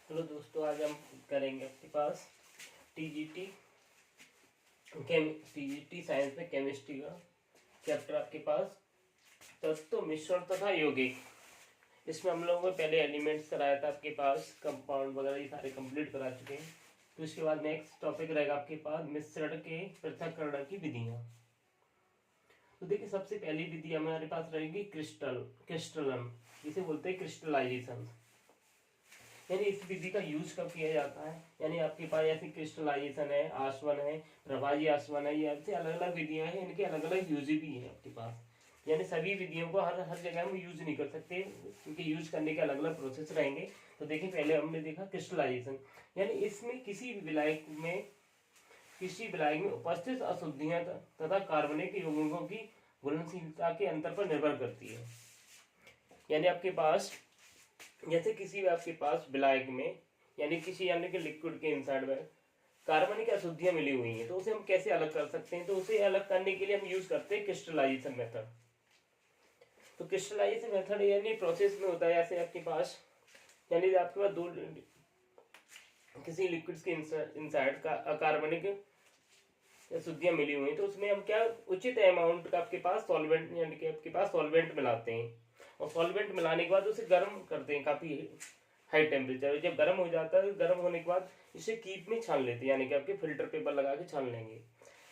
Hello दोस्तों, आज हम करेंगे आपके पास टीजीटी टीजीटी साइंस में केमिस्ट्री का चैप्टर आपके पास तत्व मिश्रण तथा यौगिक। इसमें हम लोगों ने पहले एलिमेंट्स कराया था, आपके पास कंपाउंड वगैरह ये सारे कंप्लीट करा चुके हैं। तो इसके बाद नेक्स्ट टॉपिक रहेगा आपके पास मिश्रण के पृथक्करण की विधियाँ। तो देखिए, सबसे पहली विधि हमारे पास रहेगी क्रिस्टलन, जिसे बोलते हैं क्रिस्टलाइजेशन। यानी इस विधि का यूज कब किया जाता है, यानी आपके पास ऐसी क्रिस्टलाइजेशन है, आसवन है, प्रभाजी आसवन है, ये ऐसे अलग अलग विधियां हैं, इनके अलग अलग यूज भी है आपके पास। यानी सभी विधियों को हर हर जगह हम यूज नहीं कर सकते, क्योंकि यूज करने के अलग अलग प्रोसेस रहेंगे। तो देखिए, पहले हमने देखा क्रिस्टलाइजेशन, यानी इसमें किसी विलायक में उपस्थित अशुद्धियां तथा कार्बनिक यौगिकों की घुलनशीलता के अंतर पर निर्भर करती है। यानी आपके पास जैसे किसी भी आपके पास विलायक में, यानी कि लिक्विड के इनसाइड में कार्बनिक अशुद्धियां मिली हुई हैं, तो उसे हम कैसे अलग कर सकते हैं। तो उसे अलग करने के लिए हम यूज करते हैं क्रिस्टलाइजेशन मेथड। तो क्रिस्टलाइजेशन मेथड यानी प्रोसेस में होता है, ऐसे आपके पास यानी आपके पास दो किसी लिक्विड्स के इनसाइड का अकार्बनिक अशुद्धियां मिली हुई हैं, तो उसमें हम क्या उचित अमाउंट का आपके पास सॉल्वेंट यानी कि आपके पास सॉल्वेंट मिलाते हैं, और सॉल्वेंट मिलाने के बाद उसे गर्म करते हैं काफी हाई टेम्परेचर। जब गर्म हो जाता है, गर्म होने के बाद इसे कीप में छान लेते हैं, यानी कि आपके फिल्टर पेपर लगा के छान लेंगे।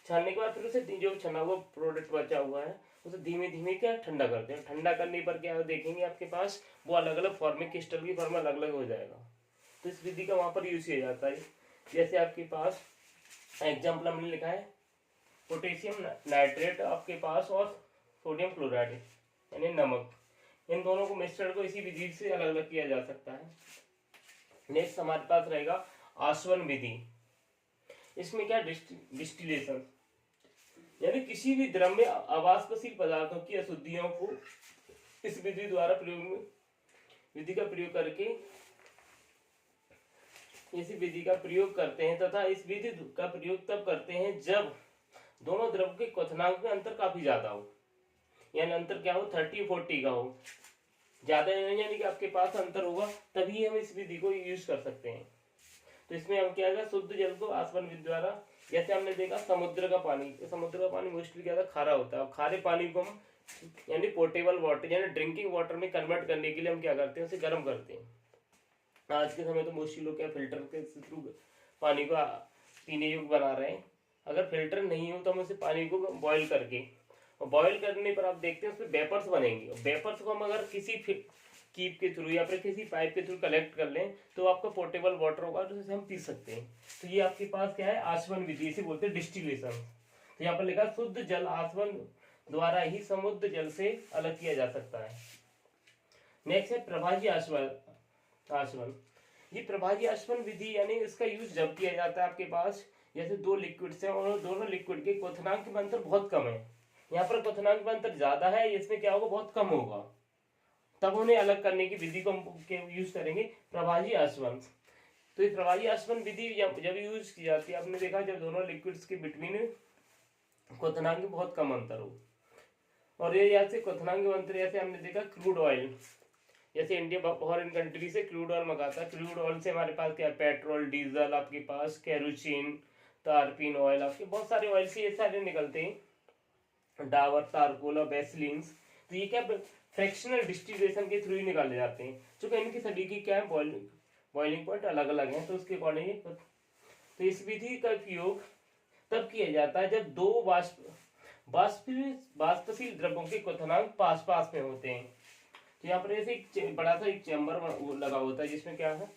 छानने के बाद फिर उसे जो छना हुआ प्रोडक्ट बचा हुआ है उसे धीमे धीमे क्या ठंडा करते हैं। ठंडा करने पर क्या देखेंगे आपके पास वो अलग अलग फॉर्म में, क्रिस्टल की फॉर्म अलग अलग हो जाएगा। तो इस विधि का वहां पर यूज किया जाता है। जैसे आपके पास एग्जाम्पल हमने लिखा है पोटेशियम नाइट्रेट आपके पास और सोडियम क्लोराइड यानी नमक, इन दोनों को मिश्रण को इसी विधि से अलग अलग किया जा सकता है। नेक्स्ट हमारे पास रहेगा आसवन विधि। इसमें क्या डिस्टिलेशन, यानी किसी भी द्रव में अवाष्पशील पदार्थों की अशुद्धियों को इस विधि द्वारा विधि का प्रयोग करके इस विधि का प्रयोग करते हैं, तथा इस विधि का प्रयोग तब करते हैं जब दोनों द्रव के क्वथनांक में अंतर काफी ज्यादा हो। यानी अंतर क्या हो, 30-40 का हो, ज्यादा नहीं, यानी कि आपके पास अंतर होगा, तभी हम इस विधि को यूज कर सकते हैं। तो इसमें हम क्या है, शुद्ध जल को आसवन विधि द्वारा, जैसे हमने देखा समुद्र का पानी मोस्टली क्या था, खारा होता है, और खारे पानी को हम यानी पोर्टेबल वाटर यानी ड्रिंकिंग वाटर में कन्वर्ट करने के लिए हम क्या करते हैं, उसे गर्म करते हैं। आज के समय तो मोस्टली लोग क्या फिल्टर के थ्रू पानी को पीने योग्य बना रहे हैं। अगर फिल्टर नहीं हो तो हम उसे पानी को बॉईल करके, और बॉईल करने पर आप देखते हैं उसमें वेपर्स बनेंगे, और वेपर्स को हम अगर किसी कीप के थ्रू या फिर किसी पाइप के थ्रू कलेक्ट कर लें तो आपका पोर्टेबल वाटर होगा, तो उसे हम पी सकते हैं। तो ये आपके पास क्या है, आसवन विधि, इसे बोलते हैं डिस्टिलेशन। तो यहाँ पर लिखा शुद्ध जल आसवन द्वारा ही समुद्र जल से अलग किया जा सकता है। नेक्स्ट है प्रभाजी आसवन। ये प्रभाजी आसवन विधि यानी इसका यूज जब किया जाता है आपके पास जैसे दो लिक्विड्स हैं और दोनों लिक्विड के क्वथनांक में अंतर बहुत कम है। यहाँ पर क्वथनांक में अंतर ज्यादा है, इसमें क्या होगा, बहुत कम होगा, तब उन्हें अलग करने की विधि को हम यूज करेंगे प्रभाजी आसवन। तो ये प्रभाजी आसवन विधि जब यूज की जाती है, आपने देखा जब दोनों लिक्विड्स के बिटवीन क्वथनांक में बहुत कम अंतर हो। और ये जैसे क्वथनांक में अंतर, जैसे हमने देखा क्रूड ऑयल, जैसे इंडिया फॉरेन कंट्री से क्रूड ऑयल मंगाता है, क्रूड ऑयल से हमारे पास क्या, पेट्रोल, डीजल, आपके पास केरोसिन, तारपीन ऑयल, आपके बहुत सारे ऑयल से ये सारे निकलते हैं, डाबर, तारकोल और वैसलीन्स। तो ये क्या फ्रैक्शनल डिस्टिलेशन के थ्रू ही निकाले जाते हैं, क्योंकि इनकी सभी की क्या है, बॉइलिंग पॉइंट अलग अलग है, तो उसके अकॉर्डिंग तो इस विधि का उपयोग तब किया जाता है जब दो वाष्पशील द्रव्यों के क्वथनांक पास पास में होते हैं। तो यहाँ पर ऐसे एक बड़ा सा एक चैम्बर लगा होता है, जिसमें क्या है,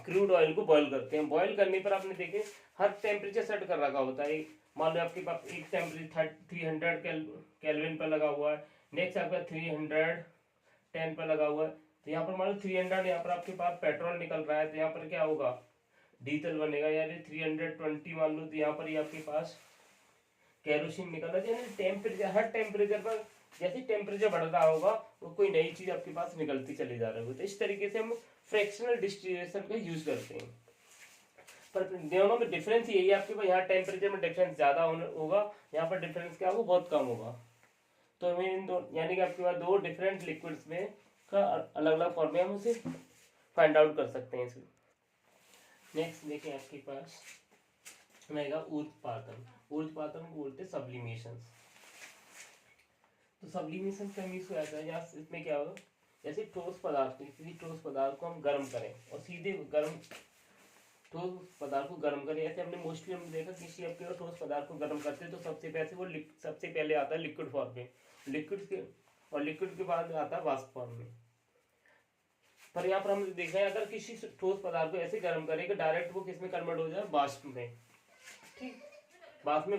क्रूड ऑयल को बॉईल करते हैं। बॉईल करने पर आपने देखे हर टेम्परेचर सेट कर रखा होता है। मान लो आपके पास एक टेम्परेचर 300 केल्विन पर लगा हुआ है, नेक्स्ट आपका 310 पर लगा हुआ है। तो यहाँ पर मान लो 300, यहाँ पर आपके पास पेट्रोल निकल रहा है, तो यहाँ पर क्या होगा, डीजल बनेगा, यानी 320 मान लो, तो यहाँ पर ही आपके पास केरोसिन निकल रहा है। यानी टेम्परेचर, हर टेम्परेचर पर जैसे टेम्परेचर बढ़ रहा होगा वो कोई नई चीज आपके पास निकलती चली जा रही होगी। तो इस तरीके से हम फ्रैक्शनल डिस्टिलेशन का यूज करते हैं। पर दोनों में डिफरेंस यही है, आपके पास यहाँ टेम्परेचर में डिफरेंस ज्यादा होगा, यहाँ पर डिफरेंस क्या होगा, बहुत कम होगा। तो हमें इन दो यानी कि आपके पास दो डिफरेंट लिक्विड्स में का अलग अलग फॉर्म में हम उसे फाइंड आउट कर सकते हैं इसमें। नेक्स्ट देखें आपके पास रहेगा ऊर्ध्वपातन। ऊर्ध्वपातन को बोलते हैं सब्लिमेशन। तो सब्लिमेशन का मीन्स क्या आता है, यहाँ इसमें क्या होगा, जैसे ठोस पदार्थ, किसी ठोस पदार्थ को हम गर्म करें और सीधे गर्म ठोस पदार्थ को गर्म करें, ऐसे हमने मोस्टली हमने देखा किसी आपके ठोस पदार्थ को गर्म करते हैं तो सबसे पहले आता है लिक्विड फॉर्म में, लिक्विड के, और लिक्विड के बाद आता है वाष्प फॉर्म में। पर यहाँ पर हमने देखा है अगर किसी ठोस पदार्थ को ऐसे गर्म करें कि डायरेक्ट वो किस में कन्वर्ट हो जाए, वाष्प में। ठीक, वाष्प में,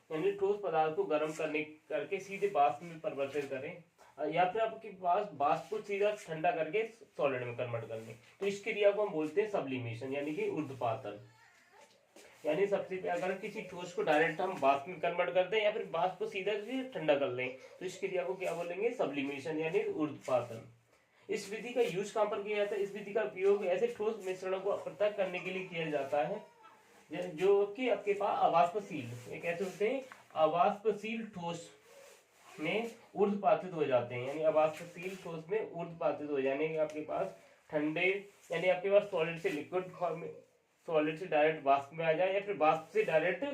यानी ठोस पदार्थ को गर्म करके सीधे वाष्प में परिवर्तित करें, या फिर आपके पास वाष्प को सीधा ठंडा करके सॉलिड में कन्वर्ट करने, तो इस क्रिया को हम बोलते हैं सब्लिमेशन यानी कि ऊर्ध्वपातन। यानी सबसे अगर किसी ठोस को डायरेक्ट हम वाष्प में कन्वर्ट करते हैं या फिर वाष्प को सीधा ठंडा कर लें, तो इस क्रिया को क्या बोलेंगे, सब्लिमेशन यानी ऊर्ध्वपातन। इस विधि का यूज कहां पर किया जाता है, इस विधि का उपयोग ऐसे ठोस मिश्रणों को पृथक करने के लिए किया जाता है जो कि आपके पास अवाष्पशील, ये कैसे होते हैं, अवाष्पशील ठोस में ऊर्ध्वपातित हो जाते हैं, यानी अवाष्पशील ठोस में ऊर्ध्वपातित हो जाने के आपके पास ठंडे, यानी आपके पास सॉलिड से लिक्विड फॉर्म में, सॉलिड से डायरेक्ट वाष्प में आ जाए या फिर वाष्प से डायरेक्ट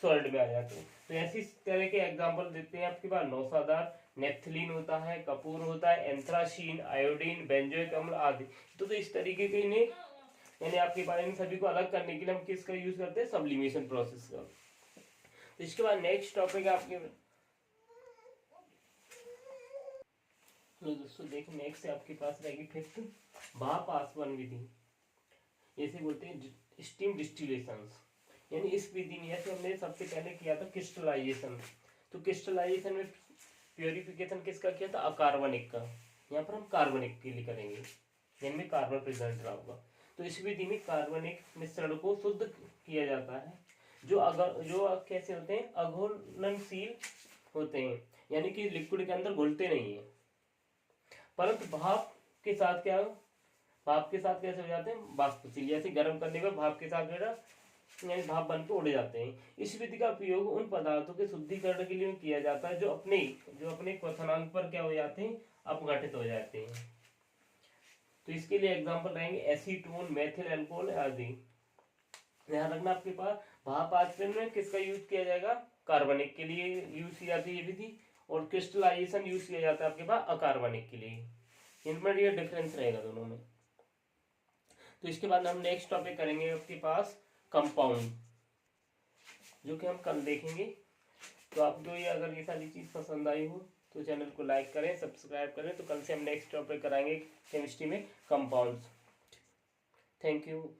सॉलिड में आ जाते हैं। तो ऐसी तरह के एग्जांपल देते हैं आपके पास नौसादार, नेफ्थलीन होता है, कपूर होता है, एंथ्रासीन, आयोडीन, बेंजोइक अम्ल आदि। तो इस तरीके के इन्हें, यानी आपके पास इन सभी को अलग करने के लिए हम किसका यूज करते हैं, सब्लिमेशन प्रोसेस का। तो इसके बाद नेक्स्ट टॉपिक आपके, दोस्तों देखिए नेक्स्ट आपके पास रहेगी फिफ्थ, भाप आसवन विधि, इसे बोलते हैं स्टीम डिस्टिलेशन। यानी इस विधि में जैसे हमने सबसे पहले किया था क्रिस्टलाइजेशन, तो क्रिस्टलाइजेशन में प्योरिफिकेशन किसका किया था, अकार्बनिक का। यहाँ पर हम कार्बनिक के लिए करेंगे, जिनमें कार्बन प्रेजेंट रहा होगा। तो इस विधि में कार्बनिक मिश्रण को शुद्ध किया जाता है, जो कैसे होते हैं, अघुलनशील होते हैं, यानी कि लिक्विड के अंदर घुलते नहीं है, परंतु भाप के साथ क्या, भाप के साथ कैसे हो जाते हैं, वाष्पशील, जैसे गर्म करने पर भाप के साथ बेटा यानी भाप बन के उड़ जाते हैं। इस विधि का उपयोग उन पदार्थों के शुद्धिकरण के लिए किया जाता है जो अपने क्वथनांक पर क्या हो जाते हैं, अपघटित हो जाते हैं। तो इसके लिए एग्जांपल रहेंगे एसीटोन, मेथिल अल्कोहल आदि। ध्यान रखना आपके पास भाप आचरण में किसका यूज किया जाएगा, कार्बनिक के लिए यूज की जाती है ये विधि, और क्रिस्टलाइजेशन यूज किया जाता है आपके पास अकार्बनिक के लिए। इनमें ये डिफरेंस रहेगा दोनों में। तो इसके बाद हम नेक्स्ट टॉपिक करेंगे आपके पास कंपाउंड, जो कि हम कल देखेंगे। तो आपको ये अगर ये सारी चीज पसंद आई हो तो चैनल को लाइक करें, सब्सक्राइब करें। तो कल से हम नेक्स्ट टॉपिक कराएंगे केमिस्ट्री में कंपाउंड्स। Thank you.